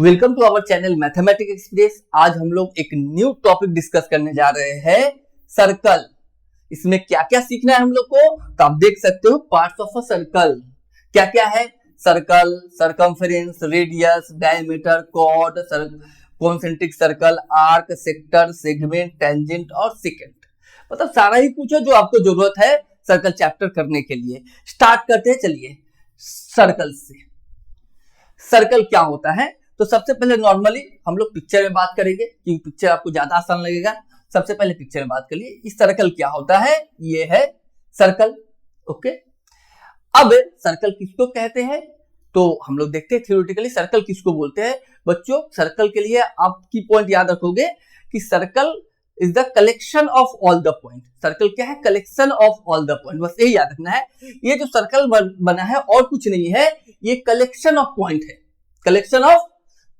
Welcome to our channel mathematics express. आज हम लोग एक न्यू टॉपिक डिस्कस करने जा रहे हैं, सर्कल। इसमें क्या क्या सीखना है हम लोग को, तो आप देख सकते हो पार्ट्स ऑफ अ सर्कल क्या क्या है। Circle, circumference, radius, diameter, chord, concentric circle, arc, sector, segment, tangent और सेकेंट। मतलब सारा ही कुछ है जो आपको जरूरत है सर्कल चैप्टर करने के लिए। स्टार्ट करते हैं, चलिए सर्कल से। सर्कल क्या होता है, तो सबसे पहले नॉर्मली हम लोग पिक्चर में बात करेंगे क्योंकि पिक्चर आपको ज्यादा आसान लगेगा। सबसे पहले पिक्चर में बात करिए, इस सर्कल क्या होता है, ये है सर्कल। ओके, अब सर्कल किसको कहते हैं तो हम लोग देखते हैं थ्योरेटिकली सर्कल किसको बोलते हैं। बच्चों सर्कल के लिए आप की पॉइंट याद रखोगे कि circle is the collection of all the point. Circle क्या है, collection of all the point, बस यही याद रखना है। ये जो सर्कल बना है और कुछ नहीं है, ये कलेक्शन ऑफ पॉइंट है, कलेक्शन ऑफ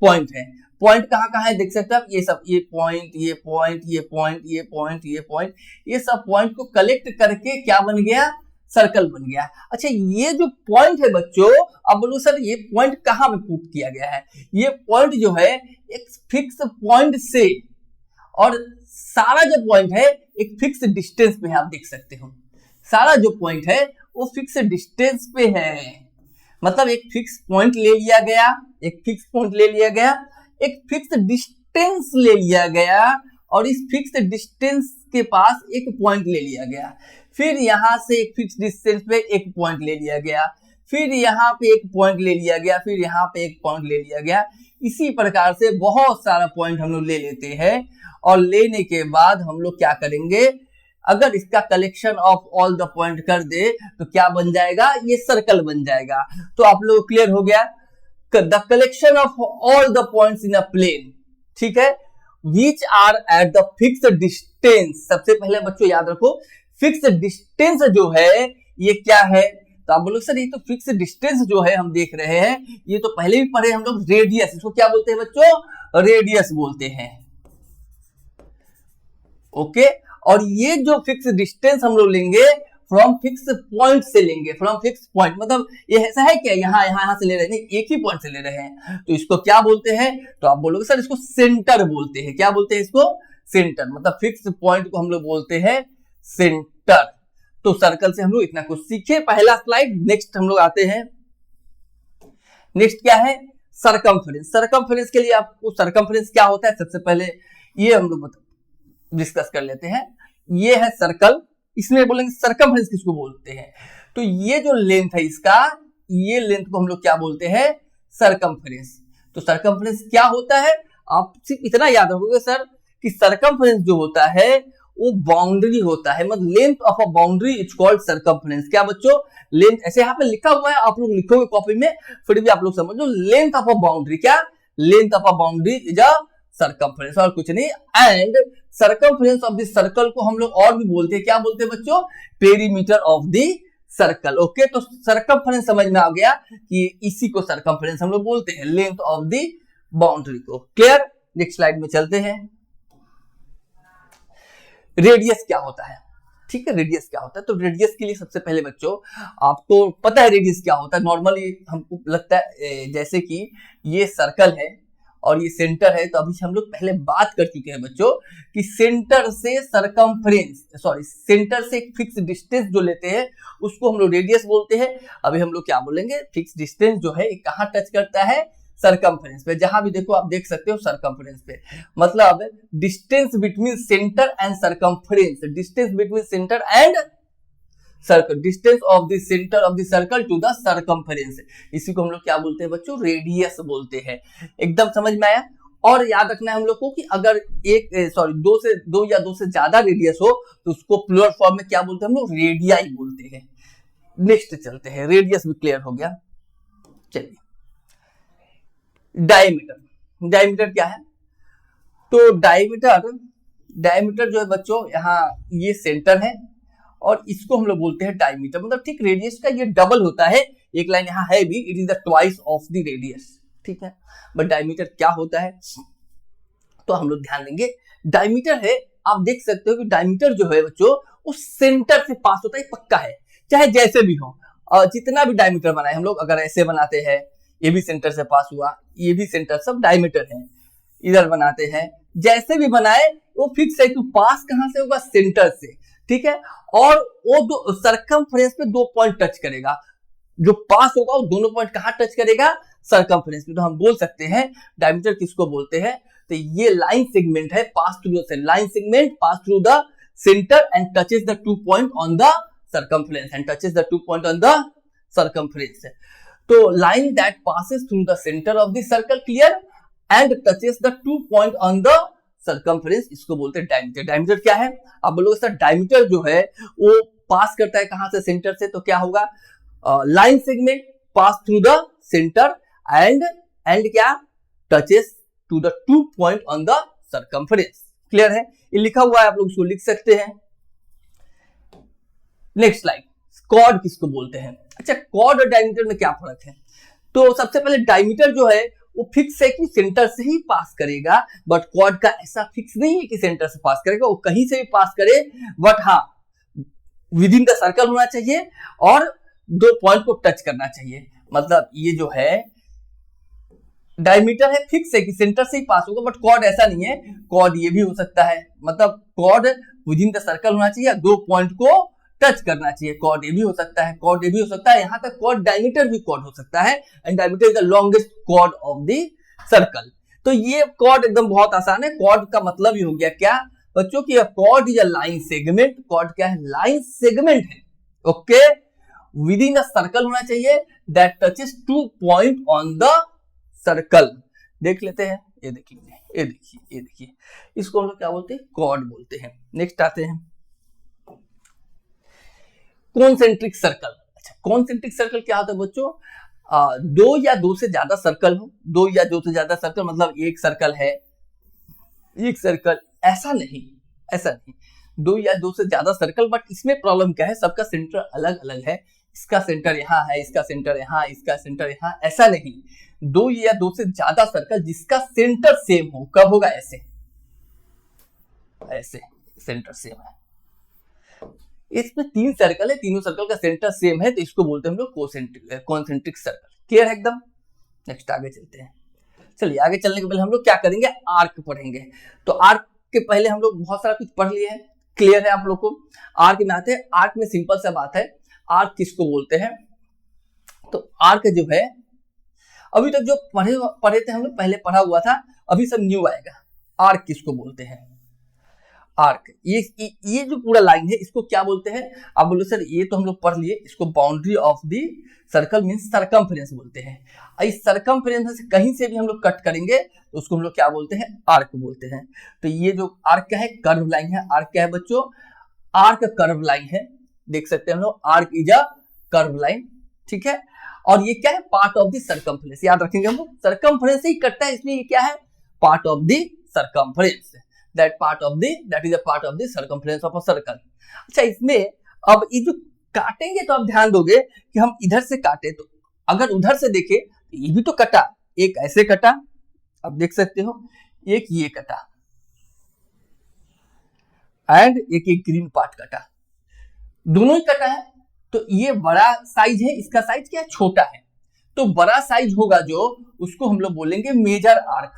पॉइंट है। पॉइंट कहाँ है देख सकते हैं आप, ये सब, ये पॉइंट, ये पॉइंट, ये पॉइंट, ये पॉइंट, ये पॉइंट, ये सब पॉइंट को कलेक्ट करके क्या बन गया, सर्कल बन गया। अच्छा, ये जो पॉइंट है बच्चों, अब बोलो सर ये पॉइंट कहाँ पे पुट किया गया है। ये पॉइंट जो है एक फिक्स पॉइंट से, और सारा जो पॉइंट है एक फिक्स डिस्टेंस पे है, आप देख सकते हो सारा जो पॉइंट है वो फिक्स डिस्टेंस पे है। मतलब एक फिक्स पॉइंट ले लिया गया, एक फिक्स पॉइंट ले लिया गया, एक फिक्स डिस्टेंस ले लिया गया, और इस फिक्स डिस्टेंस के पास एक पॉइंट ले लिया गया। फिर यहां से एक फिक्स डिस्टेंस पे एक पॉइंट ले लिया गया, फिर यहाँ पे एक पॉइंट ले लिया गया, फिर यहाँ पे एक पॉइंट ले लिया गया। इसी प्रकार से बहुत सारा पॉइंट हम लोग ले लेते हैं, और लेने के बाद हम लोग क्या करेंगे, अगर इसका collection of all the point कर दे तो क्या बन जाएगा, ये सर्कल बन जाएगा। तो आप लोग क्लियर हो गया, the collection of all the points in a plane, ठीक है, which are at the fix distance. सबसे पहले बच्चों याद रखो, फिक्स डिस्टेंस जो है ये क्या है, तो आप बोलो सर ये तो फिक्स डिस्टेंस जो है हम देख रहे हैं, ये तो पहले भी पढ़े हम लोग, रेडियस। इसको क्या बोलते हैं बच्चों, रेडियस बोलते हैं। ओके, और ये जो फिक्स डिस्टेंस हम लोग लेंगे फ्रॉम फिक्स पॉइंट से लेंगे, फ्रॉम फिक्स पॉइंट, मतलब ये ऐसा है क्या, यहाँ से ले रहे हैं, नहीं, एक ही पॉइंट से ले रहे हैं, तो इसको क्या बोलते हैं, तो आप बोलोगे सर इसको सेंटर बोलते हैं। क्या बोलते हैं इसको, सेंटर। मतलब फिक्स पॉइंट को हम लोग बोलते हैं सेंटर। तो सर्कल से हम लोग इतना कुछ सीखे। पहला स्लाइड, नेक्स्ट हम लोग आते हैं। नेक्स्ट क्या है, सरकमफेरेंस। सरकमफेरेंस के लिए आपको सरकमफेरेंस क्या होता है, सबसे पहले ये हम लोग डिस्कस कर लेते हैं। ये है सर्कल, इसमें बोलेंगे सरकमफेरेंस किसको बोलते हैं, तो ये जो लेंथ है इसका, ये लेंथ को हम लोग क्या बोलते हैं, सरकमफेरेंस। तो सरकमफेरेंस क्या होता है, आप सिर्फ इतना याद रखोगे सर कि सरकमफेरेंस जो होता है वो बाउंड्री होता है, मतलब length of a boundary is called circumference. क्या बच्चों, लेंथ, ऐसे यहाँ पे लिखा हुआ है, आप लोग लिखोगे कॉपी में, फिर भी आप लोग समझो, लेंथ ऑफ अ बाउंड्री, क्या, length of a boundary is a circumference, और कुछ नहीं। And circumference of the circle को हम लोग और भी बोलते हैं, क्या बोलते हैं बच्चों, perimeter of the circle. Okay, तो सर्कमफेरेंस समझ में आ गया कि इसी को सर्कमफेरेंस हम लोग बोलते हैं, लेंथ ऑफ द बाउंड्री को। क्लियर, नेक्स्ट स्लाइड में चलते हैं। रेडियस क्या होता है, ठीक है, रेडियस क्या होता है, तो रेडियस के लिए सबसे पहले बच्चों आपको पता है रेडियस क्या होता है। नॉर्मली हमको लगता है जैसे कि ये सर्कल है और ये सेंटर है, तो अभी हम लोग पहले बात कर चुके हैं बच्चों कि सेंटर से सरकमफ्रेंस, सॉरी, सेंटर से एक फिक्स डिस्टेंस जो लेते हैं उसको हम लोग रेडियस बोलते हैं। अभी हम लोग क्या बोलेंगे, फिक्स डिस्टेंस जो है कहाँ टच करता है, सरकमफ्रेंस पे। जहां भी देखो आप देख सकते हो सरकमफ्रेंस पे, मतलब distance between centre and circumference, distance between centre and circle, distance of the centre of the circle to the circumference, इसी को हम लोग क्या बोलते हैं बच्चों, रेडियस बोलते हैं। एकदम समझ में आया। और याद रखना है हम लोग को कि अगर दो या दो से ज्यादा रेडियस हो तो उसको प्लूरल फॉर्म में क्या बोलते हैं हम लोग, रेडियाई बोलते हैं। नेक्स्ट चलते हैं, रेडियस भी क्लियर हो गया। चलिए, डायमीटर। डायमीटर क्या है, तो डायमीटर जो है बच्चों, यहाँ ये सेंटर है और इसको हम लोग बोलते हैं डायमीटर। मतलब ठीक रेडियस का ये डबल होता है, एक लाइन यहाँ है भी, it is the twice of the radius, ठीक है। बट डायमीटर क्या होता है, तो हम लोग ध्यान देंगे, डायमीटर है, आप देख सकते हो कि डायमीटर जो है बच्चों वो सेंटर से पास होता है, पक्का है, चाहे जैसे भी हो। जितना भी डायमीटर बनाए हम लोग, अगर ऐसे बनाते हैं ये भी सेंटर से पास हुआ, ये भी सेंटर, सब डायमीटर है। इधर बनाते हैं, जैसे भी बनाए वो फिक्स है कि पास कहां से होगा, सेंटर से, ठीक है। और वो दो सरकमफ्रेंस पे 2 पॉइंट टच करेगा, जो पास होगा वो दोनों पॉइंट कहां टच करेगा, सरकमफ्रेंस पे। तो हम बोल सकते हैं डायमीटर किसको बोलते हैं, तो ये लाइन सेगमेंट है, पास through the line segment pass through the center and touches the 2 point on the circumference and touches the 2 point on the circumference. तो line that passes through the center of the circle, clear, and touches the 2 point on the circumference, इसको बोलते हैं diameter. Diameter क्या है, आप बोलोगे sir diameter जो है वो पास करता है कहां से, सेंटर से, तो क्या होगा, line segment pass through the center and क्या, touches to the 2 point on the circumference। Clear है, ये लिखा हुआ है, आप लोग इसको लिख सकते हैं। नेक्स्ट लाइन, कॉर्ड किसको बोलते हैं। अच्छा, कॉर्ड और डायमीटर में क्या फर्क है, तो सबसे पहले डायमीटर जो है वो फिक्स है कि सेंटर से ही पास करेगा, बट कॉर्ड का ऐसा फिक्स नहीं है कि सेंटर से पास करेगा, वो कहीं से भी पास करे, बट हाँ विद इन द सर्कल होना चाहिए और 2 पॉइंट को टच करना चाहिए। मतलब ये जो है डायमीटर है, फिक्स है कि सेंटर से ही पास होगा, बट कॉर्ड ऐसा नहीं है, कॉर्ड ये भी हो सकता है, मतलब cord with in the circle होना चाहिए, 2 पॉइंट को टच करना चाहिए। कॉर्ड ए भी हो सकता है, कॉर्ड ए भी हो सकता है, यहां तक कॉर्ड डायमीटर भी कॉर्ड हो सकता है, and diameter is the longest chord of the circle. तो ये कॉर्ड एकदम बहुत आसान है। कॉर्ड का मतलब ही हो गया क्या बच्चों की, chord is a line segment. Chord क्या है, लाइन सेगमेंट है, okay, within the circle होना चाहिए, that touches 2 point on the circle. देख लेते हैं, ये देखिए, ये देखिए, ये देखिए, इसको हम लोग क्या बोलते हैं, कॉर्ड बोलते हैं। नेक्स्ट आते हैं कॉन्सेंट्रिक सर्कल। अच्छा, कॉन्सेंट्रिक सर्कल क्या होता है बच्चों, 2 या 2 से ज्यादा सर्कल हो, 2 या 2 से ज्यादा सर्कल, मतलब एक सर्कल है, एक सर्कल, ऐसा नहीं, ऐसा नहीं, 2 या 2 से ज्यादा सर्कल, बट इसमें प्रॉब्लम क्या है, सबका सेंटर अलग अलग है, इसका सेंटर यहाँ है, इसका सेंटर यहाँ, इसका सेंटर यहाँ, ऐसा नहीं। 2 या 2 से ज्यादा सर्कल जिसका सेंटर सेम हो, कब होगा, ऐसे, ऐसे सेंटर सेम है। इसमें 3 सर्कल है, तीनों सर्कल का सेंटर सेम है, तो इसको बोलते हैं हम लोग कॉन्सेंट्रिक सर्कल। क्लियर है एकदम। नेक्स्ट आगे चलते हैं। चलिए आगे चलने के पहले हम लोग क्या करेंगे, आर्क पढ़ेंगे। तो आर्क के पहले हम लोग बहुत सारा कुछ पढ़ लिए हैं, क्लियर है आप लोग को। आर्क में आते हैं, आर्क में सिंपल सा बात है, आर्क किसको बोलते हैं, तो आर्क जो है अभी तक जो पढ़े थे हम लोग, पहले पढ़ा हुआ था, अभी सब न्यू आएगा। आर्क किसको बोलते हैं, आर्क, ये जो पूरा लाइन है इसको क्या बोलते हैं, आप बोलो सर ये तो हम लोग पढ़ लिए, इसको boundary of the circle means circumference बोलते हैं। इस सरकमफ्रेंस से कहीं से भी हम लोग कट करेंगे तो उसको हम लोग क्या बोलते हैं, आर्क बोलते हैं। तो ये जो आर्क क्या है, कर्व लाइन है। आर्क क्या है बच्चों, आर्क कर्व लाइन है, देख सकते हैं हम लोग, arc is a curve line, ठीक है। और ये क्या है, पार्ट ऑफ द सरकमफ्रेंस, याद रखेंगे हम लोग, सरकमफ्रेंस से ही कटता है, इसलिए ये क्या है, part of the circumference, that is a part of the circumference of a circle। अच्छा, इसमें अब ये जो काटेंगे तो आप ध्यान दोगे कि हम इधर से काटे, तो अगर उधर से देखे तो ये भी तो कटा, एक ऐसे कटा, आप देख सकते हो, एक ये कटा, एंड एक ग्रीन पार्ट कटा, दोनों ही कटा है। तो ये बड़ा साइज है, इसका साइज क्या है, छोटा है, तो बड़ा साइज होगा जो, उसको हम लोग बोलेंगे मेजर आर्क,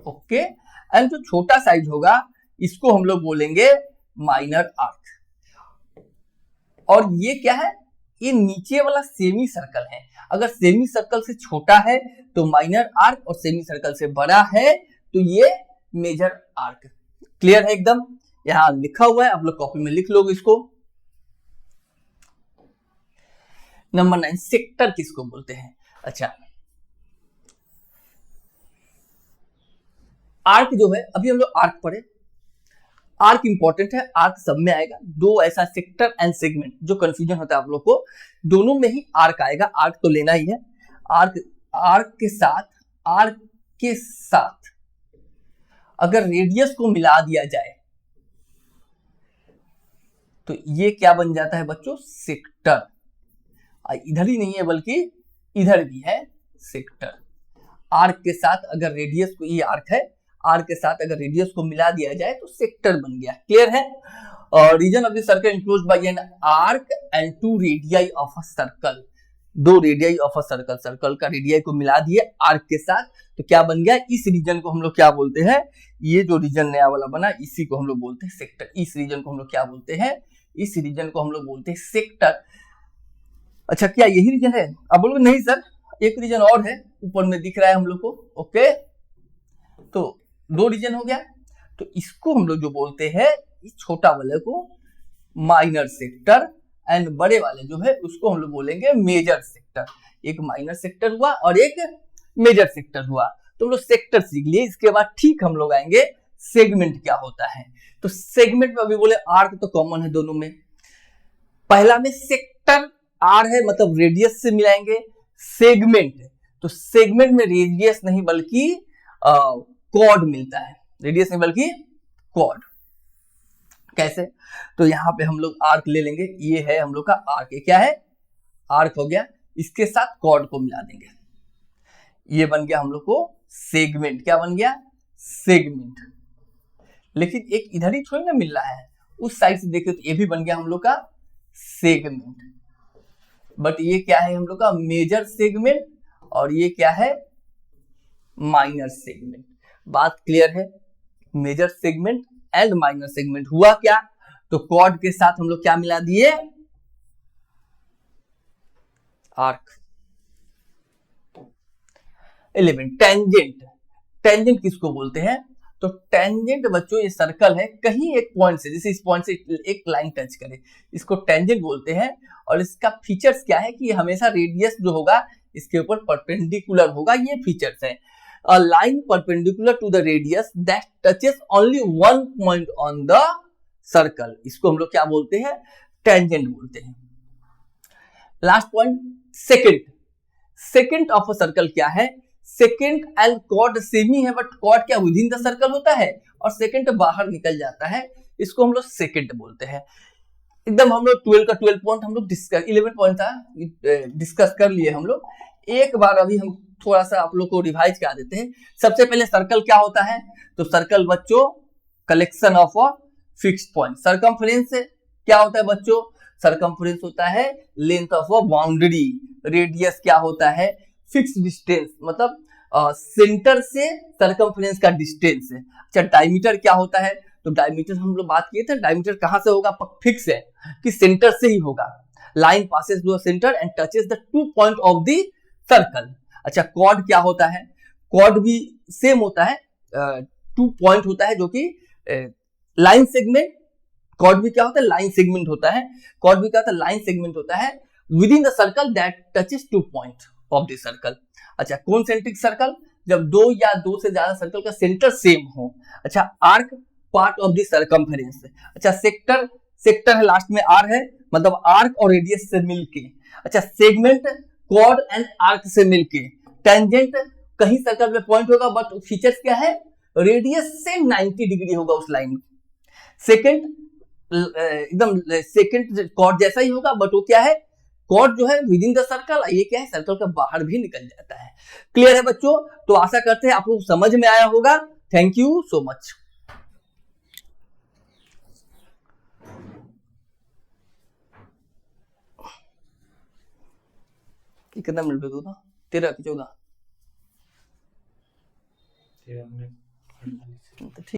ओके। एंड जो छोटा साइज होगा इसको हम लोग बोलेंगे माइनर आर्क। और ये क्या है, ये नीचे वाला सेमी सर्कल है, अगर सेमी सर्कल से छोटा है तो माइनर आर्क, और सेमी सर्कल से बड़ा है तो ये मेजर आर्क। क्लियर है एकदम, यहां लिखा हुआ है, आप लोग कॉपी में लिख लोगे इसको। नंबर 9, सेक्टर किसको बोलते हैं। अच्छा, आर्क जो है, अभी हम लोग आर्क पढ़े, आर्क इंपॉर्टेंट है, आर्क सब में आएगा। 2 ऐसा सेक्टर एंड सेगमेंट, जो कंफ्यूजन होता है आप लोग को, दोनों में ही आर्क आएगा, आर्क तो लेना ही है। आर्क के साथ अगर रेडियस को मिला दिया जाए तो ये क्या बन जाता है बच्चों, सेक्टर। इधर ही नहीं है बल्कि इधर भी है सेक्टर। आर्क के साथ अगर रेडियस को, ये आर्क है, आर्क के साथ अगर रेडियस को मिला दिया जाए तो सेक्टर बन गया। क्लियर है। Region of the circle enclosed by an arc and 2 radii of a circle. दो radii of a circle, circle का रेडियाई को मिला दिए आर्क के साथ, तो क्या बन गया, इस रीजन को हम लोग क्या बोलते हैं, ये जो रीजन नया वाला बना इसी को हम लोग बोलते हैं सेक्टर। इस रीजन को हम लोग क्या बोलते हैं, इस रीजन को हम लोग बोलते हैं सेक्टर। अच्छा क्या यही रीजन है, अब बोलोगे नहीं सर एक रीजन और है, ऊपर में दिख रहा है हम लोग को। ओके, तो दो रीजन हो गया, तो इसको हम लोग जो बोलते हैं, इस छोटा वाले को माइनर सेक्टर, एंड बड़े वाले जो है उसको हम लोग बोलेंगे मेजर सेक्टर। एक माइनर सेक्टर हुआ और एक मेजर सेक्टर हुआ, तो हम लोग सेक्टर सीख लिए। इसके बाद ठीक हम लोग आएंगे सेगमेंट क्या होता है। तो सेगमेंट में अभी बोले आर्क तो कॉमन है दोनों में, पहला में सेक्टर आर है मतलब रेडियस से मिलाएंगे, सेगमेंट तो सेगमेंट में रेडियस नहीं बल्कि कॉर्ड मिलता है, रेडियस नहीं बल्कि कॉर्ड। कैसे, तो यहां पे हम लोग आर्क ले लेंगे, ये है हम लोग का आर्क, क्या है आर्क हो गया, इसके साथ कॉर्ड को मिला देंगे, ये बन गया हम लोग को सेगमेंट। क्या बन गया, सेगमेंट। लेकिन एक इधर ही थोड़ी ना मिल रहा है, उस साइड से देखे तो ये भी बन गया हम लोग का सेगमेंट, बट ये क्या है हम लोग का मेजर सेगमेंट, और ये क्या है माइनर सेगमेंट। बात क्लियर है, major segment and minor segment. हुआ क्या, तो कॉर्ड के साथ हम लोग क्या मिला दिए, आर्क। 11 टेंजेंट। टेंजेंट किसको बोलते हैं, तो टेंजेंट बच्चों ये सर्कल है, कहीं एक पॉइंट से, जैसे इस पॉइंट से एक लाइन टच करे, इसको टेंजेंट बोलते हैं। और इसका फीचर्स क्या है कि हमेशा रेडियस जो होगा इसके ऊपर परपेंडिकुलर होगा, ये फीचर्स है। A line perpendicular to the radius that touches only one point on the circle, इसको हम लोग क्या बोलते हैं, टेंजेंट बोलते हैं। Last point second. Second of a circle क्या है, सेकंड एंड कॉर्ड सेम ही है, बट कॉर्ड क्या विद इन द सर्कल होता है और सेकंड बाहर निकल जाता है, इसको हम लोग सेकंड बोलते हैं। एकदम हम लोग 12 का 12 पॉइंट हम लोग डिस्कस, 11 पॉइंट था डिस्कस कर लिए हम लोग। एक बार अभी हम थोड़ा सा आप लोग को रिवाइज करा देते हैं। सबसे पहले सर्कल क्या होता है, तो सर्कल बच्चों collection of a fixed point. Circumference क्या होता है बच्चों, सरकमफ्रेंस होता है length of a boundary. Radius क्या होता है, फिक्स्ड डिस्टेंस, मतलब सेंटर से सरकमफ्रेंस का डिस्टेंस है। अच्छा डायमीटर क्या होता है, तो डायमीटर हम लोग बात किए थे, डायमीटर कहां से होगा, फिक्स है कि सेंटर से ही होगा। Line passes through centre and touches the 2 point of the circle. अच्छा कॉर्ड क्या होता है, कॉर्ड भी सेम होता है, 2 पॉइंट होता है जो कि लाइन सेगमेंट। कॉर्ड भी क्या होता है, लाइन सेगमेंट होता है। कॉर्ड भी क्या होता है, लाइन सेगमेंट होता है with in the circle that touches 2 point of the circle. अच्छा कॉन्सेंट्रिक सर्कल, जब दो या दो से ज्यादा सर्कल का सेंटर सेम हो। अच्छा arc part of the circumference. अच्छा सेक्टर, सेक्टर है लास्ट में आर है, मतलब आर्क और रेडियस से मिलके। अच्छा सेगमेंट कॉर्ड एंड आर्क से मिलके। टेंजेंट कहीं सर्कल में पॉइंट होगा बट फीचर्स क्या है, रेडियस से 90 डिग्री होगा उस लाइन में। सेकंड एकदम सेकंड कॉर्ड जैसा ही होगा, बट वो क्या है, कॉर्ड जो है विद इन द सर्कल, ये क्या है सर्कल का बाहर भी निकल जाता है। क्लियर है बच्चों, तो आशा करते हैं आप लोग समझ में आया होगा। Thank you so much. कितना मिनट पे था, 13 कि 14? ठीक।